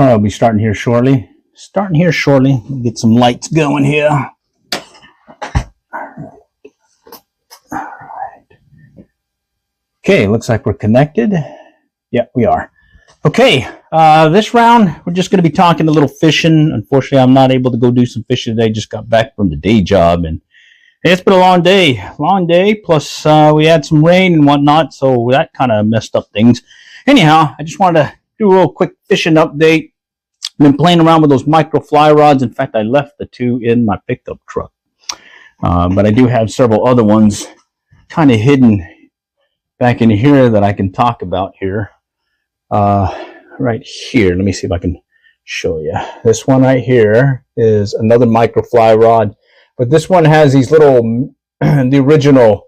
I'll be starting here shortly. Get some lights going here. All right. Okay, looks like we're connected. Yeah, we are. Okay, this round, we're just going to be talking a little fishing. Unfortunately, I'm not able to go do some fishing today. Just got back from the day job, and it's been a long day. Plus, we had some rain and whatnot, so that kind of messed up things. Anyhow, I just wanted to do a real quick fishing update. I've been playing around with those micro fly rods. In fact, I left the two in my pickup truck. But I do have several other ones kind of hidden back in here that I can talk about here. Right here, let me see if I can show you. This one right here is another micro fly rod. But this one has these little, the original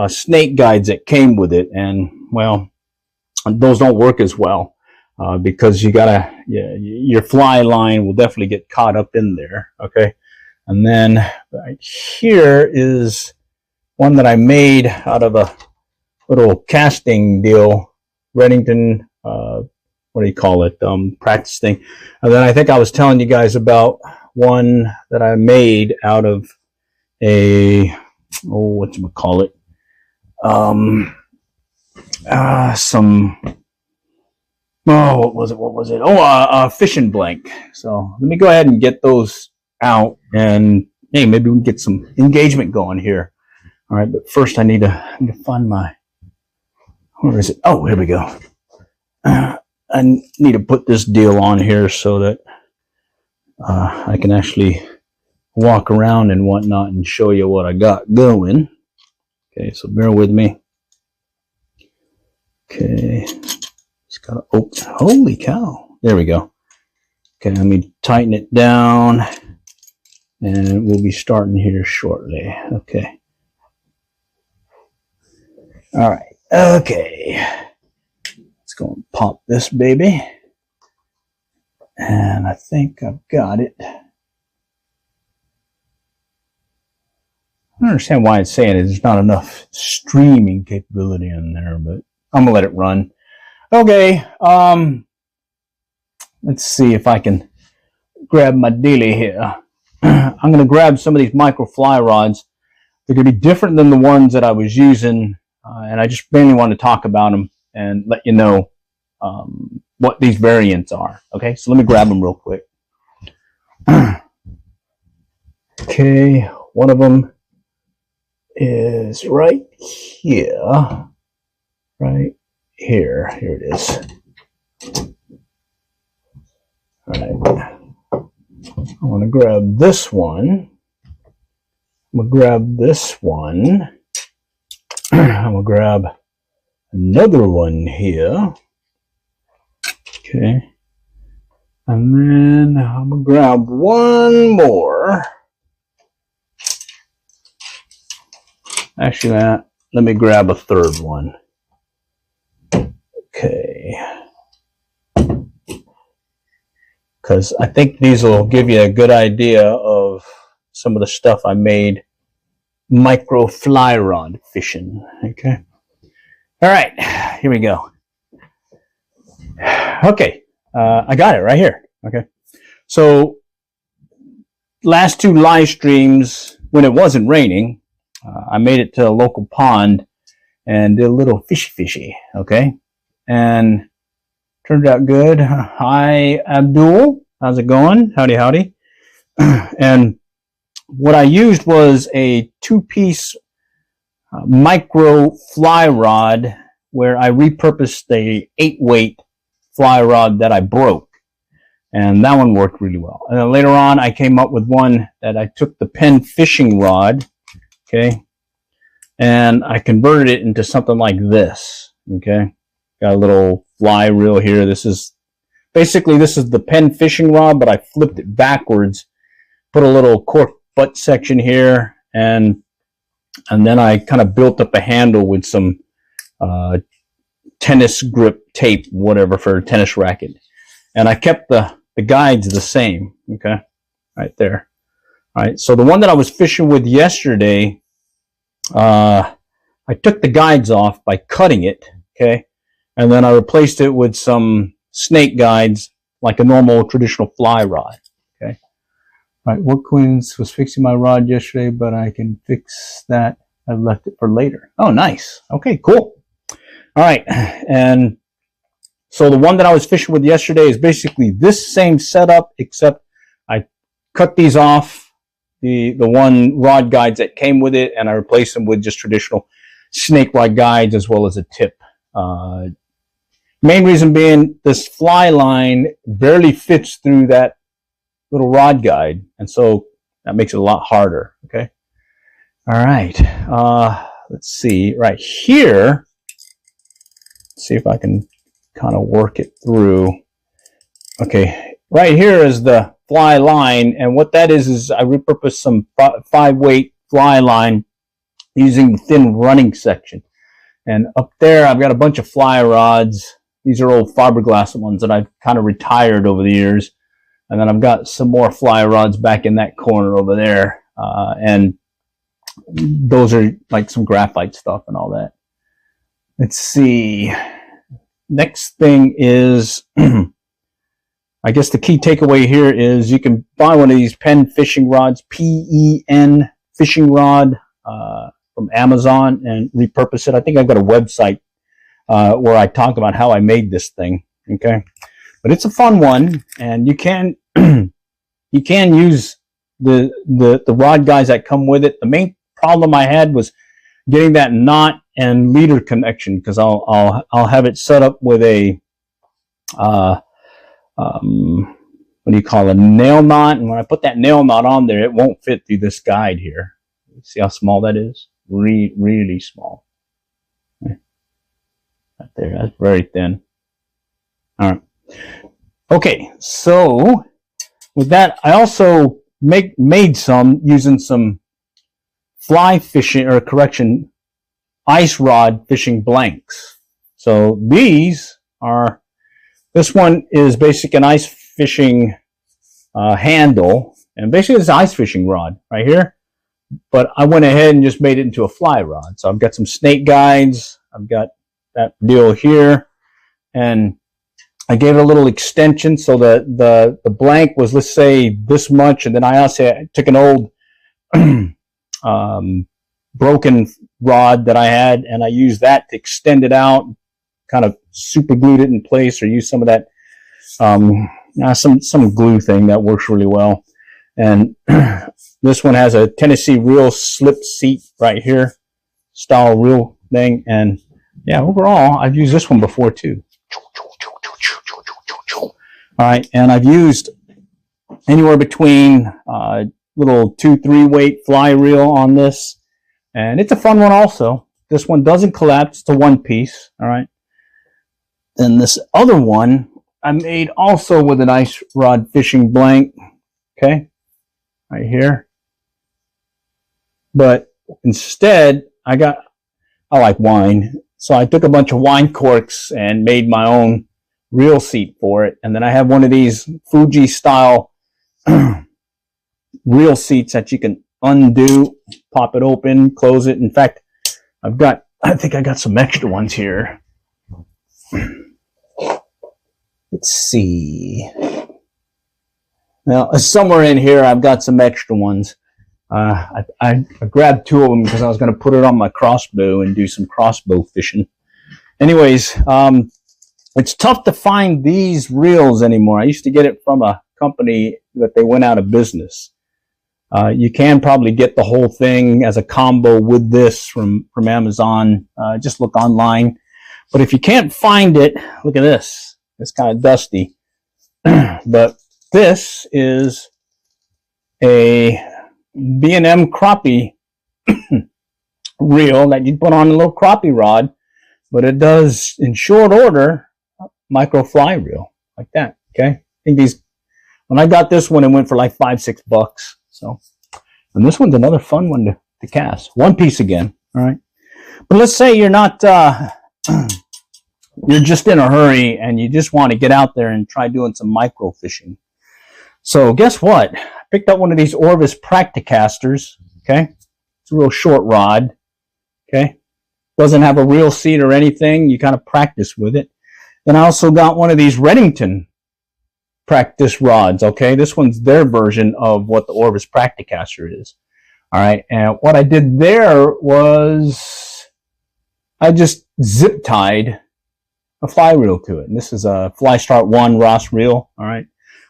snake guides that came with it. And, well, those don't work as well. Because your fly line will definitely get caught up in there, okay? And then right here is one that I made out of a little casting deal, Reddington, what do you call it, practice thing. And then I think I was telling you guys about one that I made out of a, whatchamacallit, what was it? A fishing blank. So let me go ahead and get those out, and hey, maybe we can get some engagement going here. All right, but first I need to find my, where is it? Oh, here we go. I need to put this deal on here so that I can actually walk around and whatnot and show you what I got going. Okay, so bear with me. Okay. Oh, holy cow. There we go. Okay, let me tighten it down, and we'll be starting here shortly. Okay. All right. Okay. Let's go and pop this baby. And I think I've got it. I don't understand why it's saying there's not enough streaming capability in there, but I'm going to let it run. Okay, let's see if I can grab my dealie here. I'm going to grab some of these micro fly rods. They're going to be different than the ones that I was using, and I just mainly want to talk about them and let you know what these variants are. Okay, so let me grab them real quick. Okay, one of them is right here. Right here. Here it is. All right. I want to grab this one. I'm going to grab this one. I'm going to grab another one here. Okay. And then I'm going to grab one more. Actually, let me grab a third one. Okay. Because I think these will give you a good idea of some of the stuff I made micro fly rod fishing. Okay. All right. Here we go. Okay. I got it right here. Okay. So last two live streams, when it wasn't raining, I made it to a local pond and did a little fishy. Okay. And turned out good. Hi, Abdul. How's it going? Howdy. And what I used was a two-piece micro fly rod where I repurposed the 8-weight fly rod that I broke. And that one worked really well. And then later on, I came up with one that I took the Penn fishing rod, okay, and I converted it into something like this, okay. Got a little fly reel here. This is the Penn fishing rod, but I flipped it backwards, put a little cork butt section here, and then I kind of built up a handle with some tennis grip tape, whatever, for a tennis racket. And I kept the guides the same, okay, right there. All right, so the one that I was fishing with yesterday, I took the guides off by cutting it, okay, and then I replaced it with some snake guides like a normal traditional fly rod. Okay. All right. Woodquins was fixing my rod yesterday, but I can fix that. I left it for later. Oh, nice. Okay, cool. All right. And so the one that I was fishing with yesterday is basically this same setup, except I cut these off, the one rod guides that came with it, and I replaced them with just traditional snake rod guides as well as a tip. Main reason being this fly line barely fits through that little rod guide, and so that makes it a lot harder. Okay. All right. Let's see right here. Let's see if I can kind of work it through. Okay. Right here is the fly line, and what that is I repurposed some 5-weight fly line using the thin running section. And up there, I've got a bunch of fly rods. These are old fiberglass ones that I've kind of retired over the years. And then I've got some more fly rods back in that corner over there. And those are like some graphite stuff and all that. Let's see. Next thing is, I guess the key takeaway here is you can buy one of these Penn fishing rods, P-E-N fishing rod, from Amazon, and repurpose it. I think I've got a website where I talk about how I made this thing. Okay, but it's a fun one, and you can you can use the rod guides that come with it. The main problem I had was getting that knot and leader connection, because I'll have it set up with a what do you call it, a nail knot, and when I put that nail knot on there, it won't fit through this guide here. See how small that is? Really small. Right there, that's very thin. All right. Okay, so with that, I also made some using some fly fishing, or correction, ice rod fishing blanks. So these are, this one is basic an ice fishing handle, and basically it's an ice fishing rod right here. But I went ahead and just made it into a fly rod. So I've got some snake guides. I've got that deal here, and I gave it a little extension so that the blank was, let's say, this much, and then I also took an old broken rod that I had, and I used that to extend it out, kind of super glued it in place, or use some of that some glue thing that works really well. And this one has a Tennessee reel slip seat right here, style reel thing. And yeah, overall, I've used this one before too. All right, and I've used anywhere between little 2-3 weight fly reel on this, and it's a fun one also. This one doesn't collapse to one piece. All right, and this other one I made also with an ice rod fishing blank. Okay. Right here. But instead, I like wine. So I took a bunch of wine corks and made my own reel seat for it. And then I have one of these Fuji style reel seats that you can undo, pop it open, close it. In fact, I think I got some extra ones here. Let's see. Now, somewhere in here, I've got some extra ones. I grabbed 2 of them because I was going to put it on my crossbow and do some crossbow fishing. Anyways, it's tough to find these reels anymore. I used to get it from a company that they went out of business. You can probably get the whole thing as a combo with this from Amazon. Just look online. But if you can't find it, look at this. It's kind of dusty. But this is a B&M crappie reel that you put on a little crappie rod, but it does, in short order, micro fly reel like that. Okay, I think these, when I got this one, it went for like $5-6. So, and this one's another fun one to cast. One piece again. All right, but let's say you're not you're just in a hurry and you just want to get out there and try doing some micro fishing. So guess what? I picked up one of these Orvis Practicasters. Okay, it's a real short rod. Okay, doesn't have a reel seat or anything. You kind of practice with it. Then I also got one of these Redington practice rods. Okay, this one's their version of what the Orvis Practicaster is. All right, and what I did there was I just zip tied a fly reel to it. And this is a Fly Start 1 Ross reel. All right,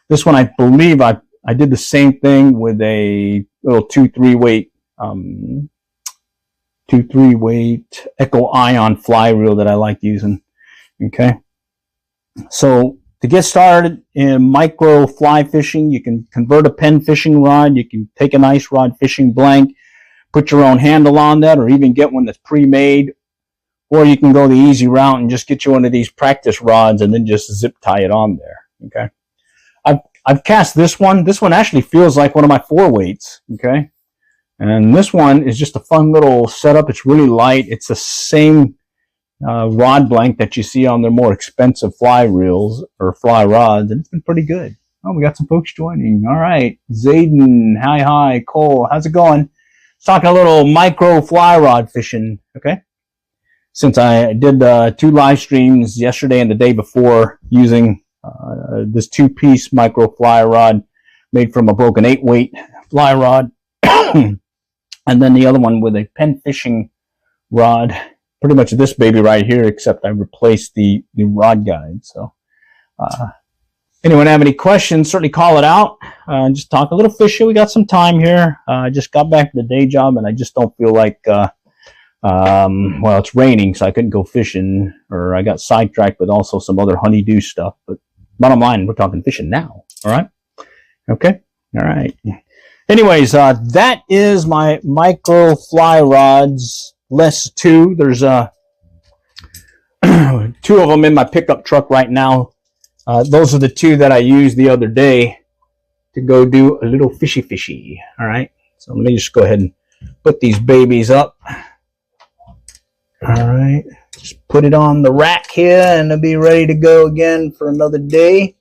this one I believe I did the same thing with a little 2-3 weight 2-3 weight Echo Ion fly reel that I like using. Okay, so to get started in micro fly fishing, you can convert a Penn fishing rod. You can take an ice rod fishing blank, put your own handle on that, or even get one that's pre-made. Or you can go the easy route and just get you one of these practice rods and then just zip tie it on there. Okay, I've cast this one. This one actually feels like one of my 4 weights. Okay, and this one is just a fun little setup. It's really light. It's the same rod blank that you see on their more expensive fly reels or fly rods, and it's been pretty good. Oh, we got some folks joining. All right, Zayden, hi, Cole, how's it going? Let's talk a little micro fly rod fishing. Okay, since I did 2 live streams yesterday and the day before using this 2-piece micro fly rod made from a broken 8-weight fly rod, and then the other one with a Penn fishing rod. Pretty much this baby right here, except I replaced the rod guide. So, anyone have any questions, certainly call it out. Just talk a little fishing. We got some time here. I just got back to the day job, and I just don't feel like, well, it's raining, so I couldn't go fishing, or I got sidetracked with also some other honeydew stuff. But bottom line, we're talking fishing now. All right? Okay? All right. Anyways, that is my micro fly rods. Less 2. There's 2 of them in my pickup truck right now. Those are the 2 that I used the other day to go do a little fishy. All right. So let me just go ahead and put these babies up. All right. Just put it on the rack here, and it'll be ready to go again for another day.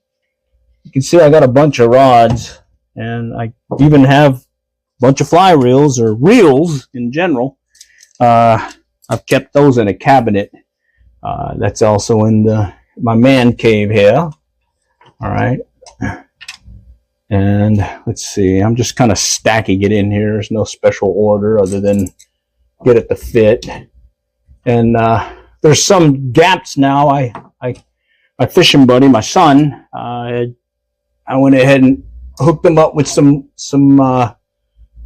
You can see I got a bunch of rods, and I even have a bunch of fly reels, or reels in general. I've kept those in a cabinet. That's also in my man cave here. All right. And let's see, I'm just kind of stacking it in here. There's no special order other than get it to fit. And there's some gaps now. My fishing buddy, my son, I went ahead and hooked him up with some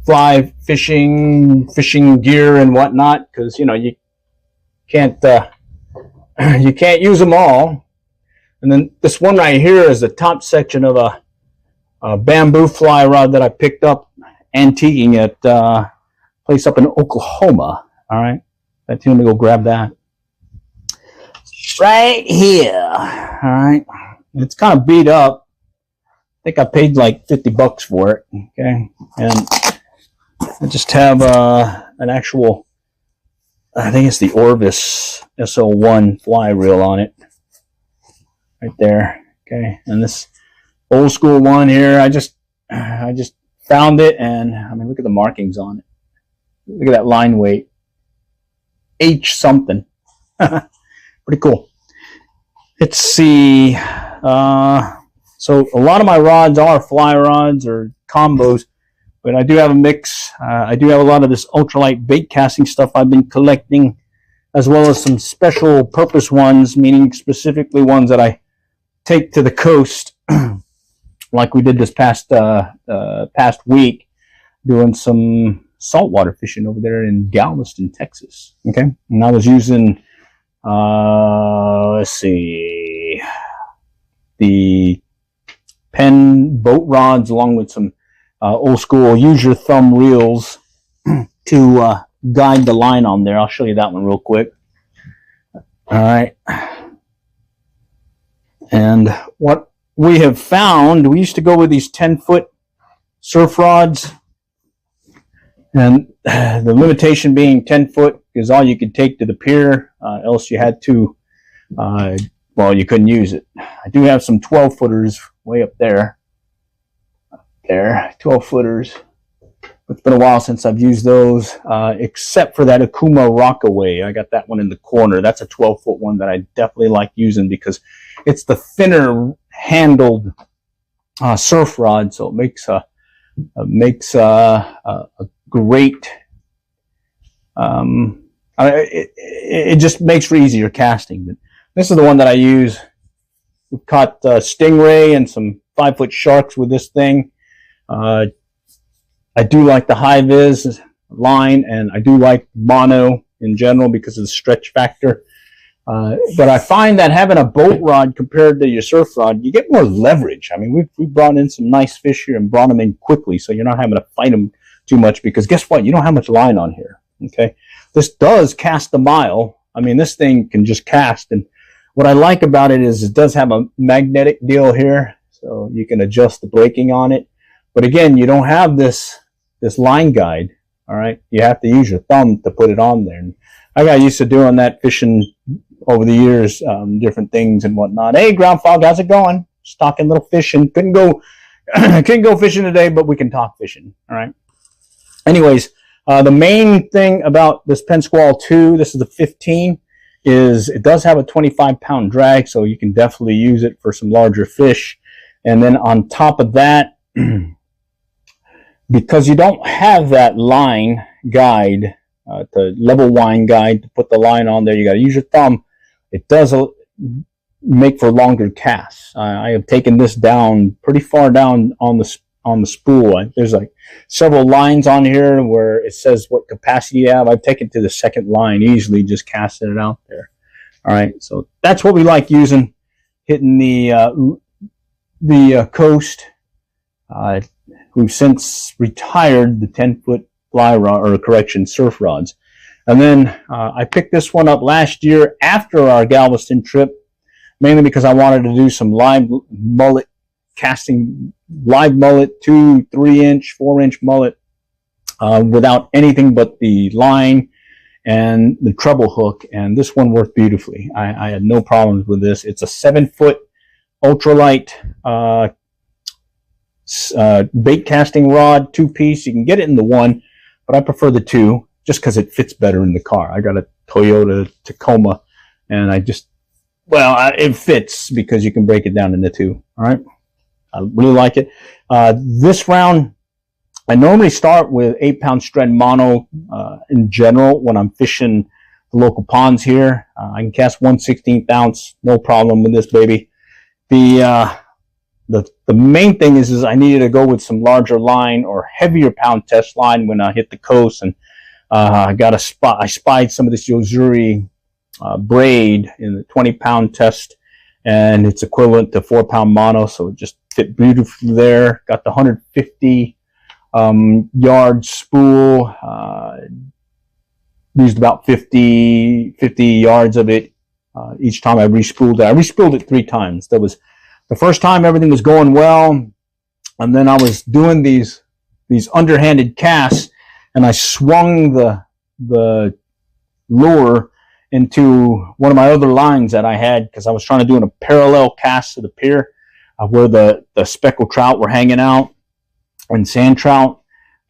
fly fishing gear and whatnot, because you can't use them all. And then this one right here is the top section of a bamboo fly rod that I picked up antiquing at a place up in Oklahoma. All right, I'm gonna go grab that right here. All right, it's kind of beat up. I think I paid like $50 for it. Okay, and I just have an actual, I think it's the Orvis SO1 fly reel on it. Right there. Okay. And this old school one here, I just found it, and I mean, look at the markings on it. Look at that line weight. H something. Pretty cool. Let's see. So a lot of my rods are fly rods or combos, but I do have a mix. I do have a lot of this ultralight bait casting stuff I've been collecting, as well as some special purpose ones, meaning specifically ones that I take to the coast, like we did this past week, doing some saltwater fishing over there in Galveston, Texas. Okay, and I was using, let's see, the Penn boat rods along with some old school use your thumb reels to guide the line on there. I'll show you that one real quick. All right. And what we have found, we used to go with these 10-foot surf rods, and the limitation being 10 foot is all you could take to the pier, else you had to, well, you couldn't use it. I do have some 12-footers way up there. 12-footers. It's been a while since I've used those, except for that Akuma Rockaway. I got that one in the corner. That's a 12-foot one that I definitely like using because it's the thinner handled surf rod, so it makes a great. It just makes for easier casting. But this is the one that I use. We've caught stingray and some 5-foot sharks with this thing. I do like the high vis line, and I do like mono in general because of the stretch factor. But I find that having a boat rod compared to your surf rod, you get more leverage. I mean, we've brought in some nice fish here and brought them in quickly, so you're not having to fight them too much, because guess what? You don't have much line on here. Okay, this does cast a mile. I mean, this thing can just cast, and what I like about it is it does have a magnetic deal here, so you can adjust the braking on it. But again, you don't have this line guide. All right, you have to use your thumb to put it on there. And I got used to doing that fishing over the years, different things and whatnot. Hey, Ground Fog, how's it going? Just talking little fishing. Couldn't go fishing today, but we can talk fishing. All right. Anyways, the main thing about this Penn Squall 2, this is the 15, is it does have a 25-pound drag, so you can definitely use it for some larger fish. And then on top of that, because you don't have that line guide, the level line guide to put the line on there, you got to use your thumb. It does make for longer casts. I have taken this down pretty far down on the spool. There's like several lines on here where it says what capacity you have. I've taken to the second line easily, just casting it out there. All right, so that's what we like using, hitting the coast. We've since retired the 10-foot Flyrod, or correction, surf rods. And then I picked this one up last year after our Galveston trip, mainly because I wanted to do some live mullet casting, live mullet, 2, 3-inch, 4-inch mullet, without anything but the line and the treble hook, and this one worked beautifully. I had no problems with this. It's a 7-foot ultralight bait casting rod, 2-piece. You can get it in the 1, but I prefer the 2 just because it fits better in the car. I got a Toyota Tacoma, and it fits because you can break it down into 2. All right, I really like it. This round, I normally start with 8-pound Stren mono in general when I'm fishing the local ponds here. I can cast 1/16 ounce, no problem with this baby. The main thing is I needed to go with some larger line or heavier pound test line when I hit the coast, and I spied some of this Yozuri braid in the 20-pound test, and it's equivalent to 4-pound mono, so it just fit beautifully there. Got the 150 yard spool, used about 50 yards of it each time I respooled it. I respooled it 3 times. That was the first time everything was going well, and then I was doing these underhanded casts, and I swung the lure into one of my other lines that I had because I was trying to do a parallel cast to the pier where the speckled trout were hanging out and sand trout.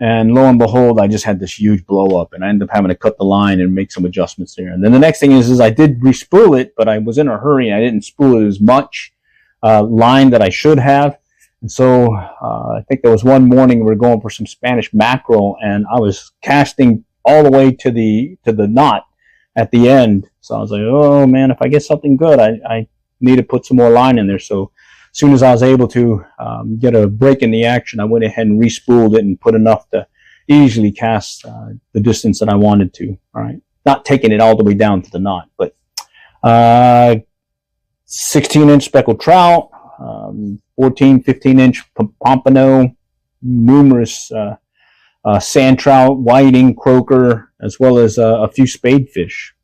And lo and behold, I just had this huge blow up, and I ended up having to cut the line and make some adjustments there. And then the next thing is I did respool it, but I was in a hurry and I didn't spool it as much line that I should have. And so I think there was one morning we were going for some Spanish mackerel, and I was casting all the way to the knot at the end. So I was like, oh man, if I get something good, I need to put some more line in there. So as soon as I was able to get a break in the action, I went ahead and respooled it and put enough to easily cast the distance that I wanted to. All right, not taking it all the way down to the knot, but 16-inch speckled trout, 14, 15-inch pompano, numerous sand trout, whiting, croaker, as well as a few spade fish.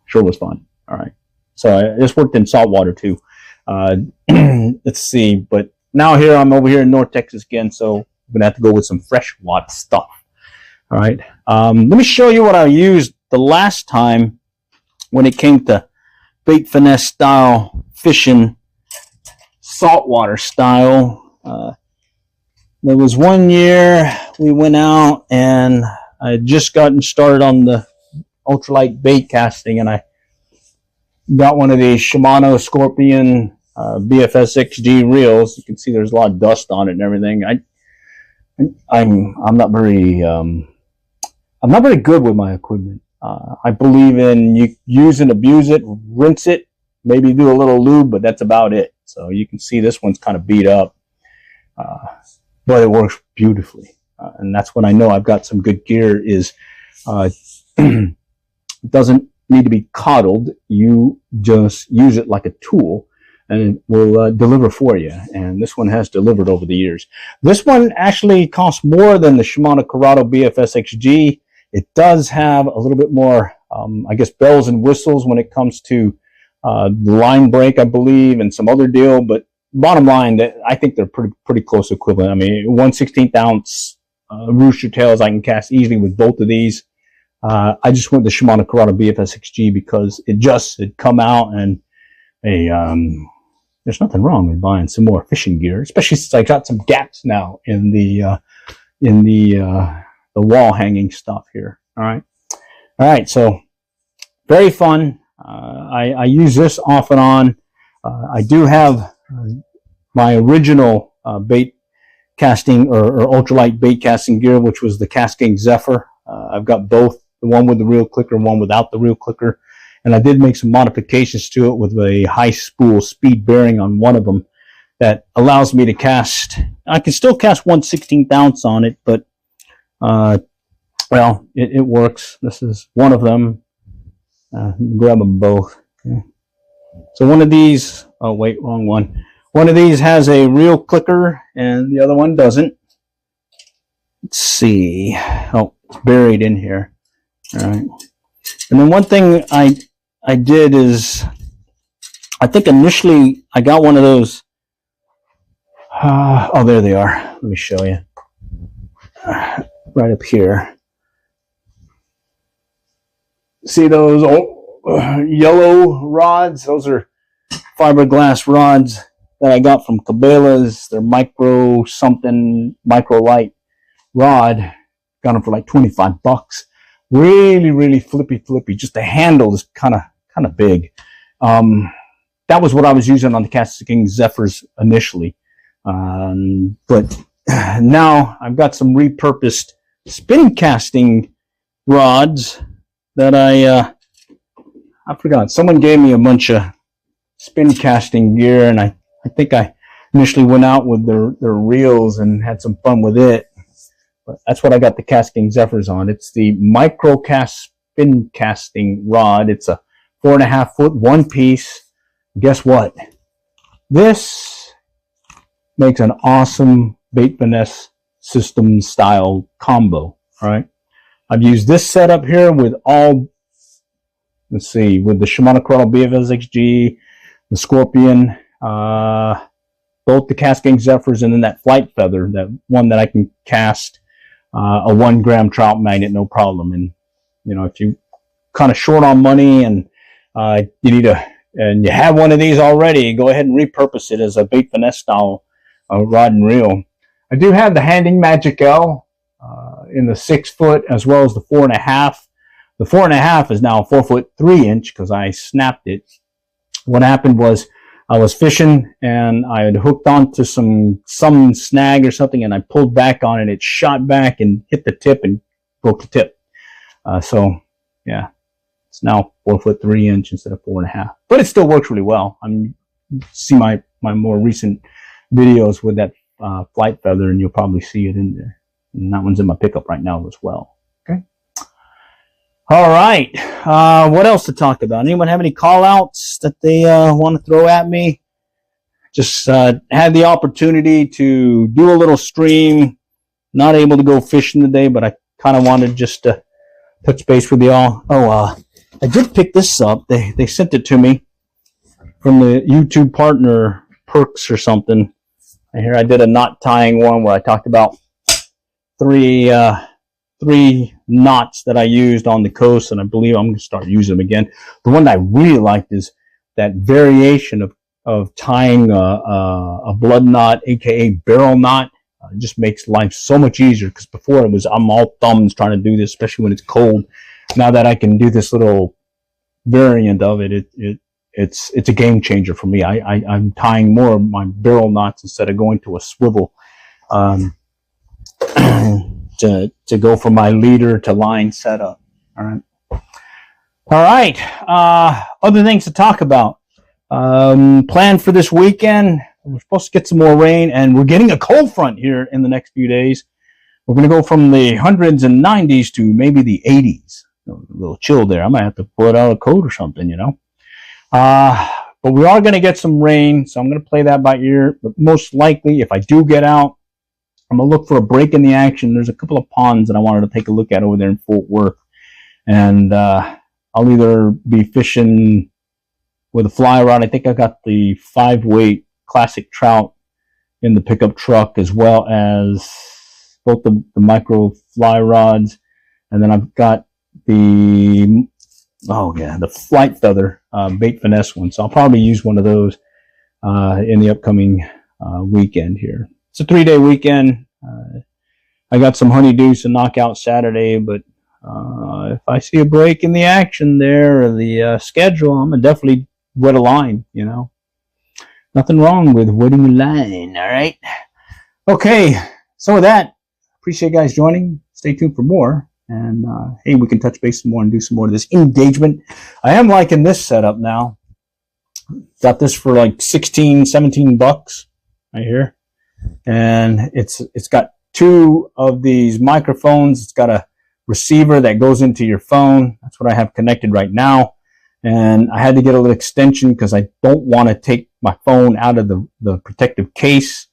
Sure was fun. All right, so this worked in saltwater too. Let's see, but now I'm over here in North Texas again, so I'm gonna have to go with some freshwater stuff. All right, let me show you what I used the last time when it came to bait finesse style fishing, saltwater style. There was one year we went out and I had just gotten started on the ultralight bait casting, and I got one of these Shimano Scorpion BFS XG reels. You can see there's a lot of dust on it and everything. I'm not very good with my equipment. I believe in you use and abuse it, rinse it, maybe do a little lube, but that's about it. So you can see this one's kind of beat up, but it works beautifully. And that's when I know I've got some good gear is it doesn't need to be coddled. You just use it like a tool and it will deliver for you. And this one has delivered over the years. This one actually costs more than the Shimano Corrado BFS XG. It does have a little bit more, I guess, bells and whistles when it comes to the line break, I believe, and some other deal. But bottom line, I think they're pretty close equivalent. I mean, 1/16 ounce rooster tails I can cast easily with both of these. I just went the Shimano Corrado BFS XG because it just had come out, and there's nothing wrong with buying some more fishing gear, especially since I got some gaps now in the wall hanging stuff here. All right. So very fun. I use this off and on. I do have my original bait casting or ultralight bait casting gear, which was the Casting Zephyr. I've got both, the one with the reel clicker and one without the reel clicker. And I did make some modifications to it with a high spool speed bearing on one of them that allows me to cast. I can still cast 1/16 ounce on it, but well, it works. This is one of them. Grab them both. Okay. So one of these, oh wait, wrong one. One of these has a reel clicker and the other one doesn't. Let's see. Oh, it's buried in here. All right. And then one thing I did is, I think initially I got one of those. Oh, there they are. Let me show you. Right up here. See those yellow rods? Those are fiberglass rods that I got from Cabelas. They're micro light rod. Got them for like 25 bucks. Really flippy. Just the handle is kind of big. That was what I was using on the Casting Zephyrs initially. But now I've got some repurposed spin casting rods that I forgot. Someone gave me a bunch of spin casting gear, and I think I initially went out with their reels and had some fun with it. But that's what I got the Casting Zephyrs on. It's the Microcast spin casting rod. It's a 4.5 foot one piece. Guess what? This makes an awesome bait finesse system style combo. All right. I've used this setup here with all, let's see, with the Shimano Corrado BFS XG, the Scorpion, both the Casting Zephyrs, and then that Flight Feather, that one that I can cast a 1 gram trout magnet, no problem. And, you know, if you kind of short on money and you need and you have one of these already, go ahead and repurpose it as a bait finesse style rod and reel. I do have the Handing Magic L in the 6 foot as well as the 4.5. The 4.5 is now 4 foot 3 inch because I snapped it. What happened was I was fishing and I had hooked onto some snag or something, and I pulled back on it. It shot back and hit the tip and broke the tip. So yeah, it's now 4 foot 3 inch instead of 4.5, but it still works really well. I mean, see my more recent videos with that Flight Feather, and you'll probably see it in there. And that one's in my pickup right now as well. Okay. All right. What else to talk about? Anyone have any call outs that they want to throw at me? Just had the opportunity to do a little stream. Not able to go fishing today, but I kind of wanted just to touch base with y'all. Oh, I did pick this up. They sent it to me from the YouTube partner Perks or something. And here I did a knot tying one where I talked about three knots that I used on the coast, and I believe I'm going to start using them again. The one that I really liked is that variation of tying a blood knot, aka barrel knot. It just makes life so much easier, because before I'm all thumbs trying to do this, especially when it's cold. Now that I can do this little variant of it, it it's a game changer for me. I'm tying more of my barrel knots instead of going to a swivel to go from my leader to line setup. All right. Other things to talk about. Plan for this weekend. We're supposed to get some more rain, and we're getting a cold front here in the next few days. We're going to go from the hundreds and 90s to maybe the 80s. A little chill there. I might have to put out a coat or something, you know. But we are going to get some rain, so I'm going to play that by ear. But most likely, if I do get out, I'm going to look for a break in the action. There's a couple of ponds that I wanted to take a look at over there in Fort Worth. And I'll either be fishing with a fly rod. I think I got the 5-weight classic trout in the pickup truck, as well as both the micro fly rods. And then I've got the flight feather bait finesse one. So I'll probably use one of those in the upcoming weekend here. It's a 3-day weekend. I got some honeydews to knock out Saturday, but if I see a break in the action there or the schedule, I'm gonna definitely wet a line, you know. Nothing wrong with wetting a line, all right? Okay, so with that, appreciate you guys joining. Stay tuned for more. And hey, we can touch base some more and do some more of this engagement. I am liking this setup now. Got this for like 16, 17 bucks right here. And it's got 2 of these microphones. It's got a receiver that goes into your phone. That's what I have connected right now. And I had to get a little extension because I don't want to take my phone out of the protective case.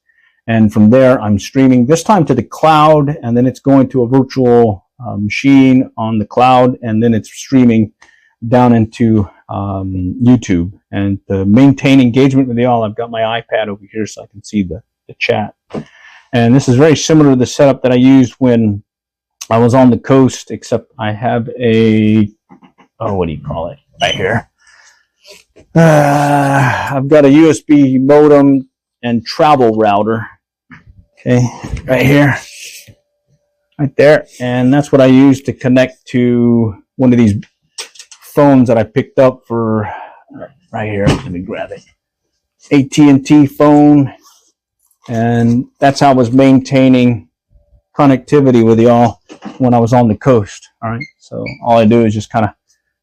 And from there, I'm streaming this time to the cloud, and then it's going to a virtual machine on the cloud, and then it's streaming down into YouTube. And to maintain engagement with y'all, I've got my iPad over here so I can see the chat. And this is very similar to the setup that I used when I was on the coast, except I have a, what do you call it, right here. I've got a USB modem and travel router, okay, right here, right there. And that's what I use to connect to one of these phones that I picked up for, right here, let me grab it, AT&T phone. And that's how I was maintaining connectivity with y'all when I was on the coast. All right, so all I do is just kind of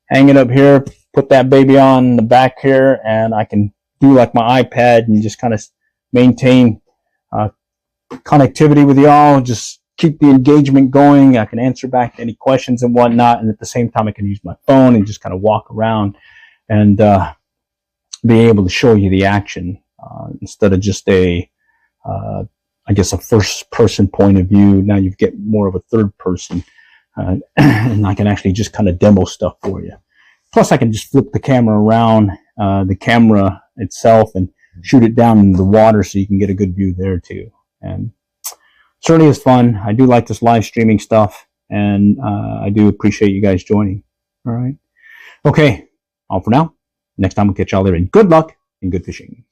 hang it up here, put that baby on the back here, and I can do like my iPad and just kind of maintain connectivity with y'all, just keep the engagement going. I can answer back any questions and whatnot, and at the same time I can use my phone and just kind of walk around and be able to show you the action instead of just I guess a first person point of view. Now you get more of a third person, and I can actually just kind of demo stuff for you. Plus I can just flip the camera around, the camera itself, and shoot it down into the water so you can get a good view there too. And certainly is fun. I do like this live streaming stuff, and I do appreciate you guys joining. All right. Okay, all for now. Next time we'll catch y'all there, and good luck and good fishing.